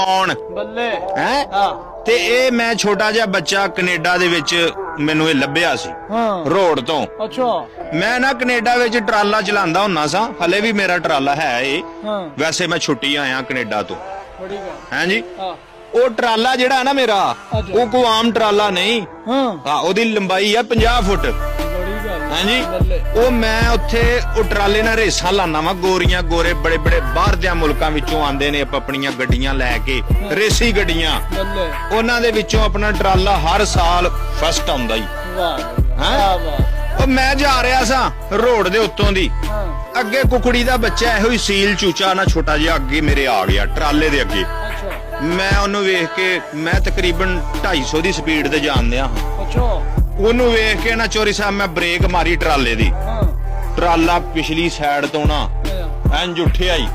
ਆਉਣ ਬੱਲੇ ਹੈ ਤੇ ਇਹ ਮੈਂ ਛੋਟਾ ਜਿਹਾ ਬੱਚਾ ਕੈਨੇਡਾ ਦੇ ਵਿੱਚ ਮੈਨੂੰ ਇਹ ਲੱਭਿਆ ਸੀ ਰੋਡ ਤੋਂ। ਅੱਛਾ ਮੈਂ ਨਾ ਕੈਨੇਡਾ ਵਿੱਚ ਟਰਾਲਾ ਚਲਾਉਂਦਾ ਹੁੰਨਾ ਸਾਂ, ਹਲੇ ਵੀ ਮੇਰਾ ਟਰਾਲਾ ਹੈ ਇਹ। ਵੈਸੇ ਮੈਂ ਛੁੱਟੀ ਆਇਆ ਕੈਨੇਡਾ ਤੋਂ। ਬੜੀ ਗੱਲ ਹੈ ਜੀ। ਉਹ ਟਰਾਲਾ ਜਿਹੜਾ ਨਾ ਮੇਰਾ ਉਹ ਕੋਈ ਆਮ ਟਰਾਲਾ ਨਹੀਂ। ਹਾਂ ਉਹਦੀ ਲੰਬਾਈ ਆ 50 ਫੁੱਟ। ਹਾਂਜੀ ਉਹ ਮੈਂ ਉੱਥੇ ਉਹ ਟਰਾਲੇ ਨਾਲ ਰੇਸਾਂ ਲਾਣਾ ਵਾ। ਗੋਰੀਆਂ ਗੋਰੇ ਬੜੇ ਬੜੇ ਬਾਹਰ ਦੇ ਮੁਲਕਾਂ ਵਿੱਚੋਂ ਆਂਦੇ ਨੇ ਆਪਣੀਆਂ ਗੱਡੀਆਂ ਲੈ ਕੇ, ਰੇਸੀ ਗੱਡੀਆਂ। ਉਹਨਾਂ ਦੇ ਵਿੱਚੋਂ ਆਪਣਾ ਟਰਾਲਾ ਹਰ ਸਾਲ ਫਸਟ ਆਉਂਦਾ ਹੀ। ਉਹ ਮੈਂ ਜਾ ਰਿਹਾ ਸਾਂ ਰੋਡ ਦੇ ਉੱਤੋਂ ਦੀ, ਅੱਗੇ ਕੁਕੜੀ ਦਾ ਬੱਚਾ ਇਹੋ ਹੀ ਸੀਲ ਚੂਚਾ ਨਾ ਛੋਟਾ ਜਿਹਾ ਅੱਗੇ ਮੇਰੇ ਆ ਗਿਆ ਟਰਾਲੇ ਦੇ ਅੱਗੇ। ਮੈਂ ਉਹਨੂੰ ਵੇਖ ਕੇ, ਮੈਂ ਤਕਰੀਬਨ 250 ਦੀ ਸਪੀਡ ਤੇ ਜਾਂਦਿਆ ਉਹਨੂੰ ਵੇਖ ਕੇ ਨਾ ਚੋਰੀ ਸਾਹਿਬ ਮੈਂ ਬ੍ਰੇਕ ਮਾਰੀ ਟਰਾਲੇ ਦੀ। ਟਰਾਲਾ ਪਿਛਲੀ ਸਾਈਡ ਤੋਂ ਨਾ ਇੰਜ ਉੱਠਿਆ ਹੀ,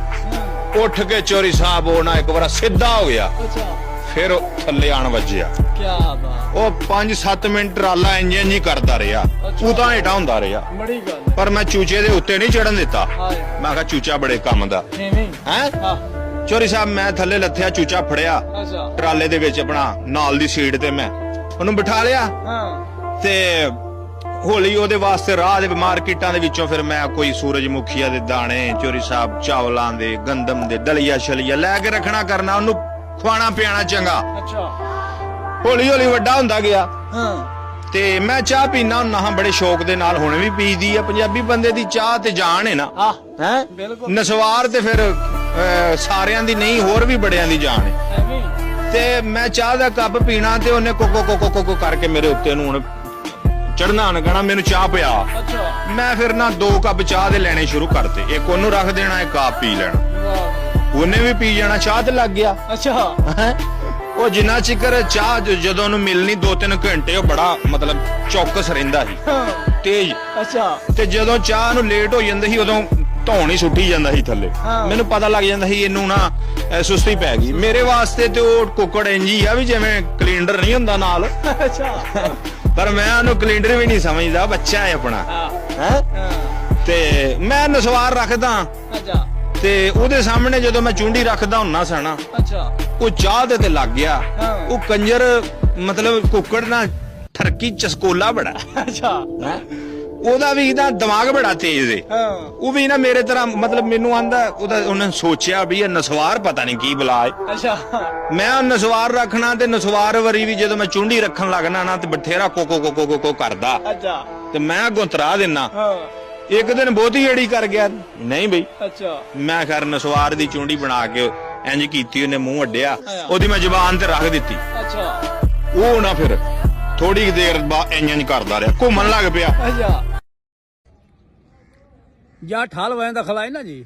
ਉੱਠ ਕੇ ਚੋਰੀ ਸਾਹਿਬ ਉਹ ਨਾ ਇੱਕ ਵਾਰ ਸਿੱਧਾ ਹੋ ਗਿਆ, ਫਿਰ ਥੱਲੇ ਆਣ ਵੱਜਿਆ। ਉਹ 5-7 ਮਿੰਟ ਟਰਾਲਾ ਇੰਜਨ ਹੀ ਕਰਦਾ ਰਿਹਾ, ਉਤਾਂ ਹੇਠਾਂ ਹੁੰਦਾ ਰਿਹਾ। ਪਰ ਮੈਂ ਚੂਚੇ ਦੇ ਉੱਤੇ ਨਹੀਂ ਚੜਨ ਦਿੱਤਾ। ਮੈਂ ਕਿਹਾ ਚੂਚਾ ਬੜੇ ਕੰਮ ਦਾ ਹੈ। ਚੋਰੀ ਸਾਹਿਬ ਮੈਂ ਥੱਲੇ ਲੱਥਿਆ, ਚੂਚਾ ਫੜਿਆ ਟਰਾਲੇ ਦੇ ਵਿੱਚ ਆਪਣਾ ਨਾਲ ਦੀ ਸੀਟ ਤੇ, ਮੈਂ ਉਹਨੂੰ ਬਿਠਾ ਲਿਆ ਤੇ ਹੌਲੀ ਉਹਦੇ ਵਾਸਤੇ ਰਾਹ ਦੇ ਮਾਰਕੀਟਾਂ ਦੇ ਵਿੱਚੋਂ ਫਿਰ ਮੈਂ ਕੋਈ ਸੂਰਜਮੁਖੀਆ ਦੇ ਦਾਣੇ, ਚੋਰੀ ਸਾਹਿਬ ਚਾਵਲਾਂ ਦੇ, ਗੰਦਮ ਦੇ ਦਲੀਆ ਛਲੀਆ ਲੈ ਕੇ ਰੱਖਣਾ ਕਰਨਾ, ਉਹਨੂੰ ਖਵਾਣਾ ਪਿਆਣਾ ਚੰਗਾ। ਹੌਲੀ ਹੌਲੀ ਵੱਡਾ ਹੁੰਦਾ ਗਿਆ ਤੇ ਮੈਂ ਚਾਹ ਪੀਣਾ ਹੁੰਨਾ ਹਾਂ ਬੜੇ ਸ਼ੌਕ ਦੇ ਨਾਲ। ਹੁਣ ਵੀ ਪੀਦੀ ਆ, ਪੰਜਾਬੀ ਬੰਦੇ ਦੀ ਚਾਹ ਤੇ ਜਾਨ ਹੈ ਨਾ। ਹੈ ਨਸਵਾਰ ਤੇ ਫਿਰ ਸਾਰਿਆਂ ਦੀ ਨਹੀਂ, ਹੋਰ ਵੀ ਬੜਿਆਂ ਦੀ ਜਾਨ ਹੈ। ਤੇ ਮੈਂ ਚਾਹ ਦਾ ਕੱਪ ਪੀਣਾ ਤੇ ਉਹਨੇ ਕੋਕੋ ਕੋਕੋ ਕੋਕੋ ਕਰਕੇ ਮੇਰੇ ਉੱਤੇ ਨੂੰ ਹੁਣ ਚੜਨਾ ਨਾ ਕਹਿਣਾ ਮੈਨੂੰ ਚਾਹ ਪਿਆ। ਮੈਂ ਫਿਰ ਨਾ 2 ਕੱਪ ਚਾਹ ਦੇ ਲੈਣੇ ਸ਼ੁਰੂ ਕਰਤੇ, ਇੱਕ ਉਹਨੂੰ ਰੱਖ ਦੇਣਾ, ਇੱਕ ਆਪ ਪੀ ਲੈਣਾ। ਉਹਨੇ ਵੀ ਪੀ ਜਾਣਾ, ਚਾਹ ਤੇ ਲੱਗ ਗਿਆ। ਉਹ ਜਿੰਨਾ ਚਿਕਰ ਚਾਹ ਜਦੋਂ ਉਹਨੂੰ ਮਿਲਣੀ 2-3 ਘੰਟੇ ਉਹ ਬੜਾ ਮਤਲਬ ਚੌਕਸ ਰਹਿੰਦਾ ਸੀ, ਤੇਜ਼। ਤੇ ਜਦੋਂ ਚਾਹ ਨੂੰ ਲੇਟ ਹੋ ਜਾਂਦੀ ਸੀ ਉਦੋਂ ਧੌਣ ਹੀ ਸੁੱਟੀ ਜਾਂਦਾ ਸੀ ਥੱਲੇ। ਮੈਨੂੰ ਪਤਾ ਲੱਗ ਜਾਂਦਾ ਸੀ ਇਹਨੂੰ ਨਾ ਸੁਸਤੀ ਪੈ ਗਈ। ਮੇਰੇ ਵਾਸਤੇ ਤੇ ਉਹ ਕੁੱਕੜ ਇੰਜੀ ਆ ਵੀ ਜਿਵੇਂ ਕੈਲੰਡਰ ਨਹੀਂ ਹੁੰਦਾ ਨਾਲ। ਪਰ ਮੈਂ ਉਹਨੂੰ ਕੈਲੰਡਰ ਵੀ ਨਹੀਂ ਸਮਝਦਾ, ਬੱਚਾ ਹੈ ਆਪਣਾ। ਤੇ ਮੈਂ ਨਸਵਾਰ ਰੱਖਦਾ ਤੇ ਉਹਦੇ ਸਾਹਮਣੇ ਜਦੋਂ ਮੈਂ ਚੁੰਡੀ ਰੱਖਦਾ ਹੁੰਨਾ ਸਾਣਾ, ਉਹ ਚਾਹ ਦੇ ਤੇ ਲੱਗ ਗਿਆ। ਉਹ ਕੰਜਰ ਮਤਲਬ ਕੁੱਕੜ ਨਾ ਠਰਕੀ ਚਸਕੋਲਾ ਬੜਾ। ਉਹਦਾ ਵੀ ਨਾ ਦਿਮਾਗ ਬੜਾ ਤੇਜ਼ ਏ। ਉਹ ਵੀ ਨਾ ਮੇਰੇ ਤਰ੍ਹਾਂ ਮਤਲਬ ਮੈਨੂੰ ਆਂਦਾ, ਉਹਨੇ ਸੋਚਿਆ ਵੀ ਇਹ ਨਸਵਾਰ ਪਤਾ ਨਹੀਂ ਕੀ ਬਲਾ ਏ। ਮੈਂ ਉਹ ਨਸਵਾਰ ਰੱਖਣਾ ਤੇ ਨਸਵਾਰ ਵਰੀ ਵੀ ਜਦੋਂ ਮੈਂ ਚੁੰਡੀ ਰੱਖਣ ਲੱਗਣਾ ਨਾ ਤੇ ਬਥੇਰਾ ਕੋਕੋ ਕੋਕੋ ਕੋਕੋ ਕਰਦਾ ਤੇ ਮੈਂ ਅੱਗੋਂ ਤਰਾ ਦੇਣਾ। ਇੱਕ ਦਿਨ ਬਹੁਤੀ ਏੜੀ ਕਰ ਗਿਆ, ਨਹੀਂ ਬਈ ਮੈਂ ਖੈਰ ਨਸਵਾਰ ਦੀ ਚੁੰਡੀ ਬਣਾ ਕੇ ਇੰਜ ਕੀਤੀ, ਉਹਨੇ ਮੂੰਹ ਅੱਡਿਆ, ਉਹਦੀ ਮੈਂ ਜ਼ੁਬਾਨ ਤੇ ਰੱਖ ਦਿੱਤੀ। ਉਹ ਨਾ ਫਿਰ ਥੋੜੀ ਦੇਰ ਬਾਅਦ ਇੰਜ ਕਰਦਾ ਰਿਹਾ, ਘੁੰਮਣ ਲੱਗ ਪਿਆ। ਜਾਂ ਠਾਲ ਵੈਂਦਾ ਖਲਾਈ ਨਾ ਜੀ।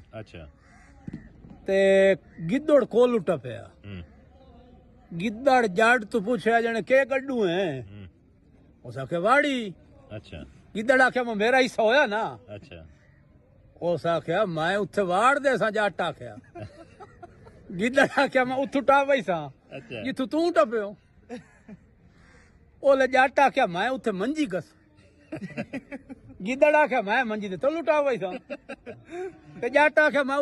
ਤੇ ਗਿੱਦੜ ਕੋਲ ਉੱਟਾ ਪਿਆ। ਗਿੱਦੜ ਜੱਟ ਤੋਂ ਪੁੱਛਿਆ ਜਣੇ ਕੇ ਕੱਢੂ ਹੈ, ਉਸ ਆਖੇ ਵਾੜੀ। ਗਿੱਦੜ ਆਖਿਆ ਮੇਰਾ ਹਿੱਸਾ ਹੋਇਆ ਨਾ। ਉਸ ਆਖਿਆ ਮੈਂ ਉੱਥੇ ਵਾੜ ਦੇ ਸਾਂ, ਜੱਟ ਆਖਿਆ। ਗਿੱਦੜ ਆਖਿਆ ਮੈਂ ਉੱਥੋਂ ਟਾਪਈ ਸਾਂ ਜਿੱਥੋਂ ਤੂੰ ਟੱਪਿਓ। ਉਹ ਜੱਟ ਆਖਿਆ ਮੈਂ ਉੱਥੇ ਮੰਜੀ ਕਸ। ਗਿੱਦੜ ਆਖਿਆ ਮੈਂ ਮੰਜੀ ਤੇ ਤੂੰ ਟਾਪਈ ਸਾਂ ਤੇ ਜੱਟ ਆਖਿਆ ਮੈਂ